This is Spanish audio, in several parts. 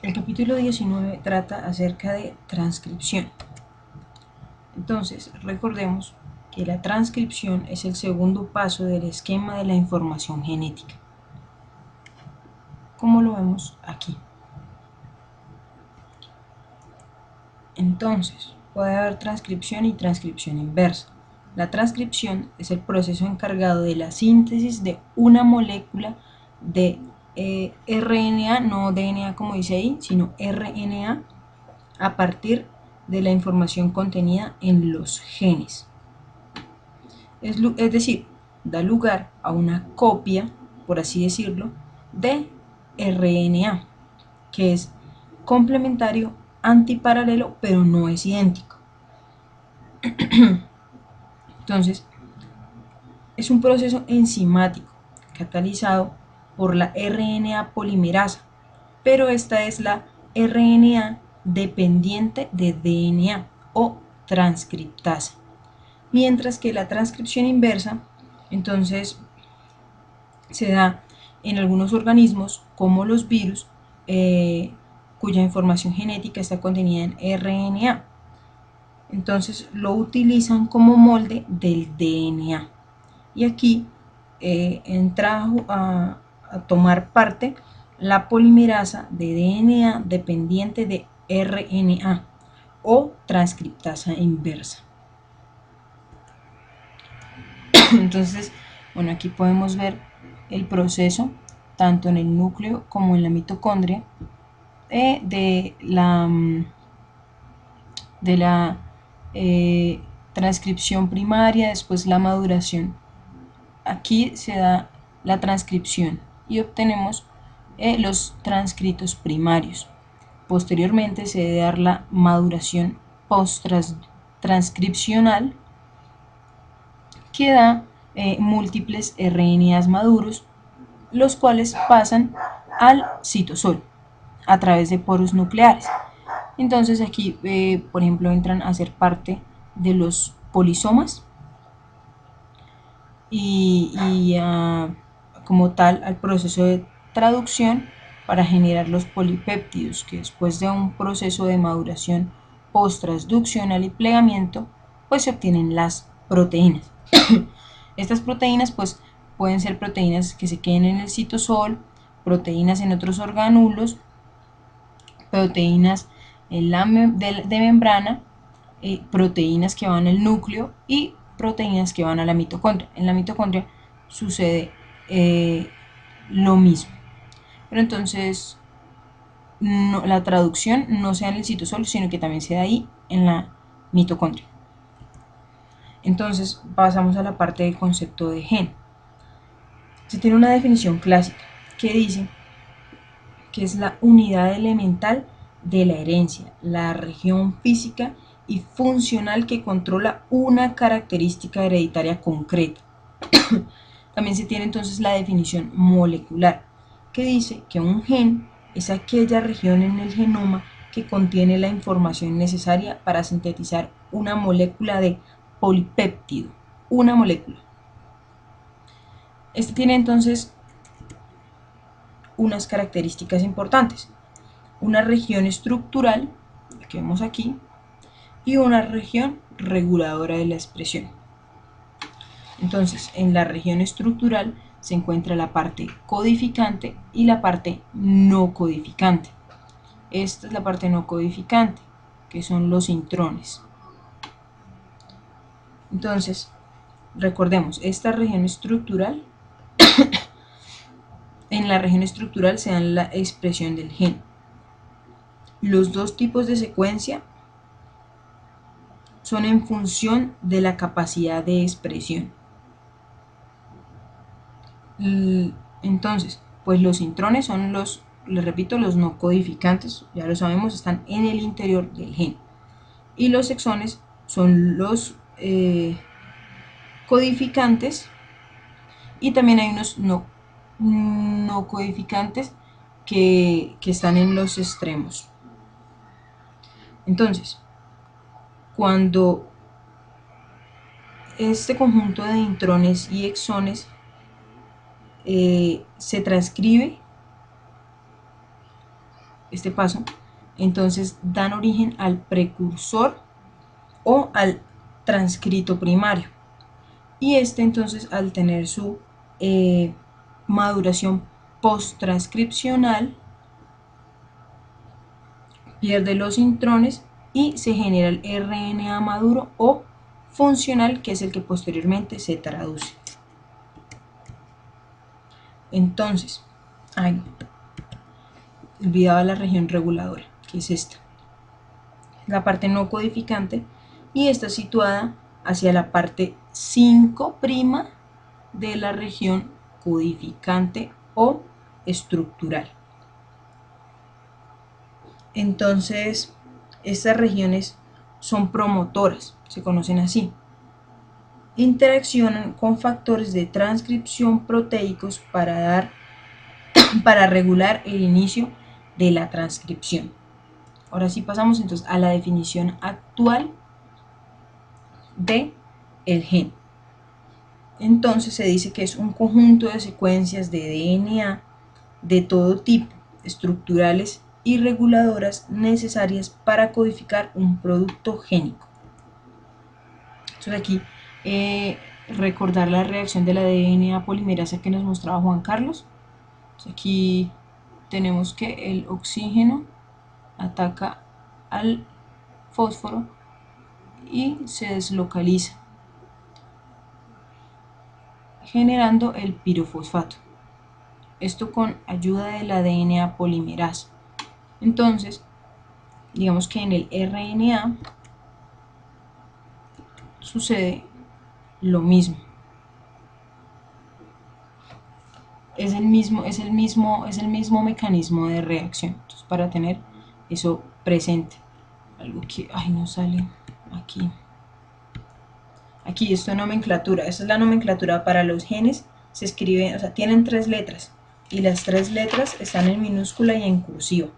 El capítulo 19 trata acerca de transcripción. Entonces, recordemos que la transcripción es el segundo paso del esquema de la información genética, como lo vemos aquí. Entonces, puede haber transcripción y transcripción inversa. La transcripción es el proceso encargado de la síntesis de una molécula de RNA, no DNA como dice ahí, sino RNA, a partir de la información contenida en los genes. Es decir, da lugar a una copia, por así decirlo, de RNA, que es complementario, antiparalelo, pero no es idéntico. Entonces, es un proceso enzimático catalizado por la RNA polimerasa, pero esta es la RNA dependiente de DNA o transcriptasa. Mientras que la transcripción inversa, entonces, se da en algunos organismos como los virus, cuya información genética está contenida en RNA. Entonces lo utilizan como molde del DNA. Y aquí entra a tomar parte la polimerasa de DNA dependiente de RNA o transcriptasa inversa. Entonces, bueno, aquí podemos ver el proceso tanto en el núcleo como en la mitocondria de la transcripción primaria, después la maduración. Aquí se da la transcripción y obtenemos los transcritos primarios. Posteriormente se debe dar la maduración post-transcripcional, que da múltiples RNAs maduros, los cuales pasan al citosol a través de poros nucleares. Entonces aquí, por ejemplo, entran a ser parte de los polisomas y como tal al proceso de traducción para generar los polipéptidos, que después de un proceso de maduración post-transduccional y plegamiento, pues se obtienen las proteínas. Estas proteínas pues pueden ser proteínas que se queden en el citosol, proteínas en otros orgánulos, proteínas de membrana, proteínas que van al núcleo y proteínas que van a la mitocondria. En la mitocondria sucede lo mismo. Pero entonces no, la traducción no se da en el citosol, sino que también se da ahí en la mitocondria. Entonces pasamos a la parte del concepto de gen. Se tiene una definición clásica que dice que es la unidad elemental de la herencia, la región física y funcional que controla una característica hereditaria concreta. También se tiene entonces la definición molecular, que dice que un gen es aquella región en el genoma que contiene la información necesaria para sintetizar una molécula de polipéptido, una molécula. Este tiene entonces unas características importantes: una región estructural, que vemos aquí, y una región reguladora de la expresión. Entonces, en la región estructural se encuentra la parte codificante y la parte no codificante. Esta es la parte no codificante, que son los intrones. Entonces, recordemos, esta región estructural, en la región estructural se da la expresión del gen. Los dos tipos de secuencia son en función de la capacidad de expresión. Entonces, pues los intrones son los, les repito, los no codificantes, ya lo sabemos, están en el interior del gen. Y los exones son los codificantes, y también hay unos no codificantes que están en los extremos. Entonces, cuando este conjunto de intrones y exones se transcribe, este paso, entonces dan origen al precursor o al transcrito primario. Y este entonces, al tener su maduración post-transcripcional, pierde los intrones y se genera el RNA maduro o funcional, que es el que posteriormente se traduce. Entonces, olvidaba la región reguladora, que es esta, la parte no codificante, y está situada hacia la parte 5' de la región codificante o estructural. Entonces, estas regiones son promotoras, se conocen así. Interaccionan con factores de transcripción proteicos para regular el inicio de la transcripción. Ahora sí pasamos entonces a la definición actual de el gen. Entonces se dice que es un conjunto de secuencias de DNA de todo tipo, estructurales y reguladoras necesarias para codificar un producto génico. Entonces aquí recordar la reacción de la DNA polimerasa que nos mostraba Juan Carlos. Entonces aquí tenemos que el oxígeno ataca al fósforo y se deslocaliza, generando el pirofosfato. Esto con ayuda de la DNA polimerasa. Entonces, digamos que en el RNA sucede lo mismo. Es el mismo mecanismo de reacción. Entonces, para tener eso presente. Algo que, no sale aquí. Aquí esto es nomenclatura. Esta es la nomenclatura para los genes. Se escriben, o sea, tienen 3 letras. Y las 3 letras están en minúscula y en cursiva.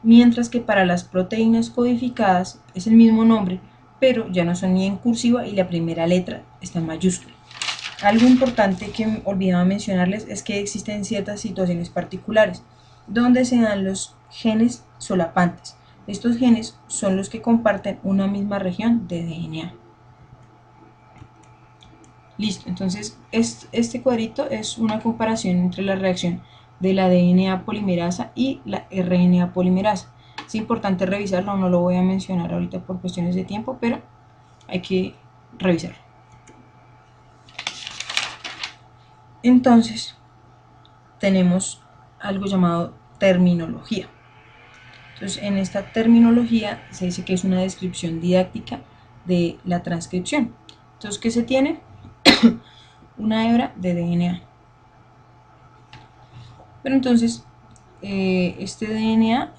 Mientras que para las proteínas codificadas es el mismo nombre, pero ya no son ni en cursiva y la primera letra está en mayúscula. Algo importante que olvidaba mencionarles es que existen ciertas situaciones particulares donde se dan los genes solapantes. Estos genes son los que comparten una misma región de DNA. Listo, entonces este cuadrito es una comparación entre la reacción de la DNA polimerasa y la RNA polimerasa. Es importante revisarlo, no lo voy a mencionar ahorita por cuestiones de tiempo, pero hay que revisarlo. Entonces, tenemos algo llamado terminología. Entonces, en esta terminología se dice que es una descripción didáctica de la transcripción. Entonces, ¿qué se tiene? Una hebra de DNA. Pero entonces, este DNA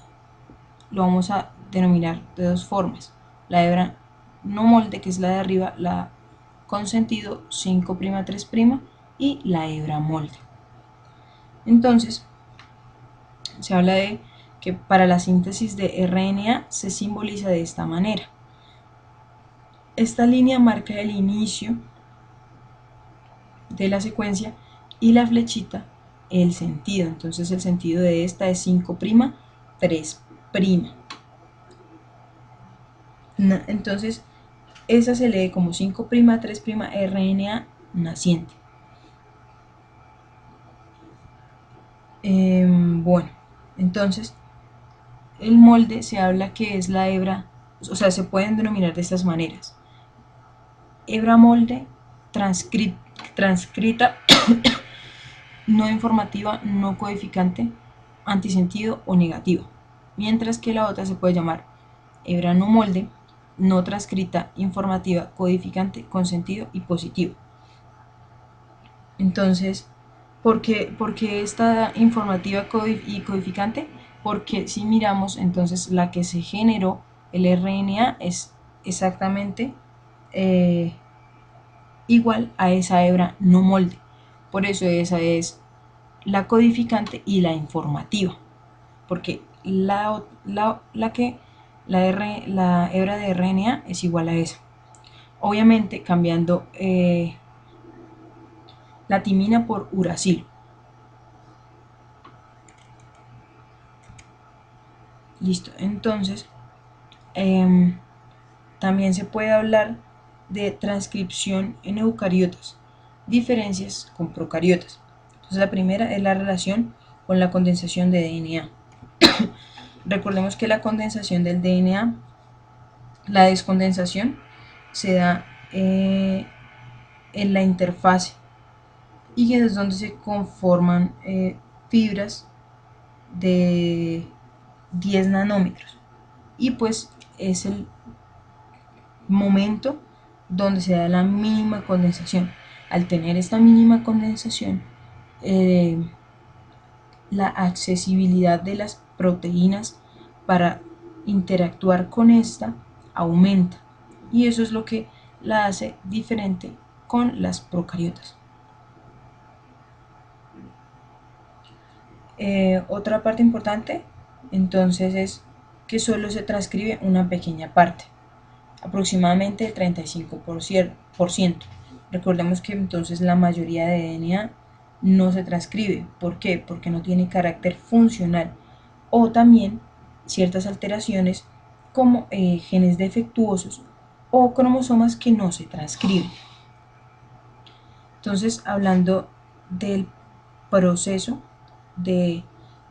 lo vamos a denominar de 2 formas. La hebra no molde, que es la de arriba, la con sentido 5', 3', y la hebra molde. Entonces, se habla de que para la síntesis de RNA se simboliza de esta manera. Esta línea marca el inicio de la secuencia y la flechita el sentido. Entonces el sentido de esta es 5', 3'. Entonces esa se lee como 5', 3' RNA naciente. Bueno, entonces el molde se habla que es la hebra, o sea, se pueden denominar de estas maneras: hebra molde, transcrita, no informativa, no codificante, antisentido o negativa. Mientras que la otra se puede llamar hebra no molde, no transcrita, informativa, codificante, con sentido y positivo. Entonces, ¿por qué esta informativa y codificante? Porque si miramos, entonces la que se generó, el RNA, es exactamente igual a esa hebra no molde. Por eso esa es la codificante y la informativa, porque la hebra de RNA es igual a esa. Obviamente cambiando la timina por uracilo. Listo, entonces también se puede hablar de transcripción en eucariotas, diferencias con procariotas. Entonces la primera es la relación con la condensación de DNA. Recordemos que la condensación del DNA, la descondensación, se da en la interfase y que es donde se conforman fibras de 10 nanómetros y pues es el momento donde se da la mínima condensación. Al tener esta mínima condensación, la accesibilidad de las proteínas para interactuar con esta aumenta y eso es lo que la hace diferente con las procariotas. Otra parte importante entonces es que solo se transcribe una pequeña parte, aproximadamente el 35%. Recordemos que entonces la mayoría de DNA no se transcribe. ¿Por qué? Porque no tiene carácter funcional o también ciertas alteraciones como genes defectuosos o cromosomas que no se transcriben. Entonces, hablando del proceso de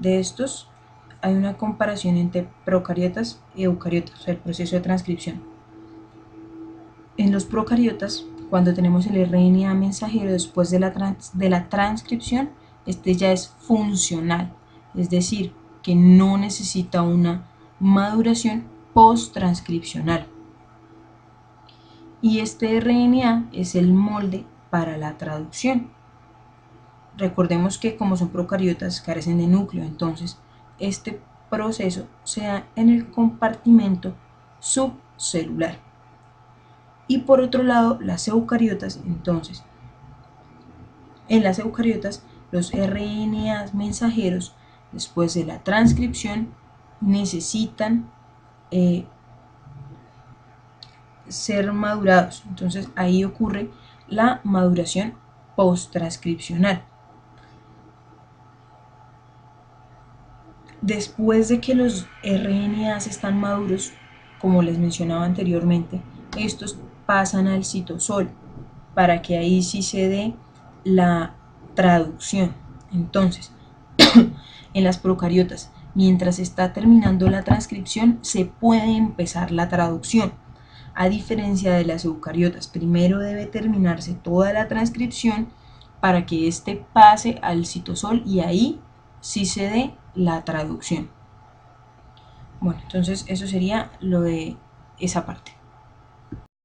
estos, hay una comparación entre procariotas y eucariotas, o sea, el proceso de transcripción. En los procariotas, cuando tenemos el RNA mensajero después de la transcripción, este ya es funcional, es decir, que no necesita una maduración post-transcripcional. Y este RNA es el molde para la traducción. Recordemos que como son procariotas carecen de núcleo, entonces este proceso se da en el compartimento subcelular. Y por otro lado, las eucariotas, entonces, en las eucariotas, los RNAs mensajeros, después de la transcripción, necesitan ser madurados. Entonces, ahí ocurre la maduración post-transcripcional. Después de que los RNAs están maduros, como les mencionaba anteriormente, estos pasan al citosol para que ahí sí se dé la traducción. Entonces, en las procariotas, mientras está terminando la transcripción, se puede empezar la traducción. A diferencia de las eucariotas, primero debe terminarse toda la transcripción para que éste pase al citosol y ahí sí se dé la traducción. Bueno, entonces eso sería lo de esa parte.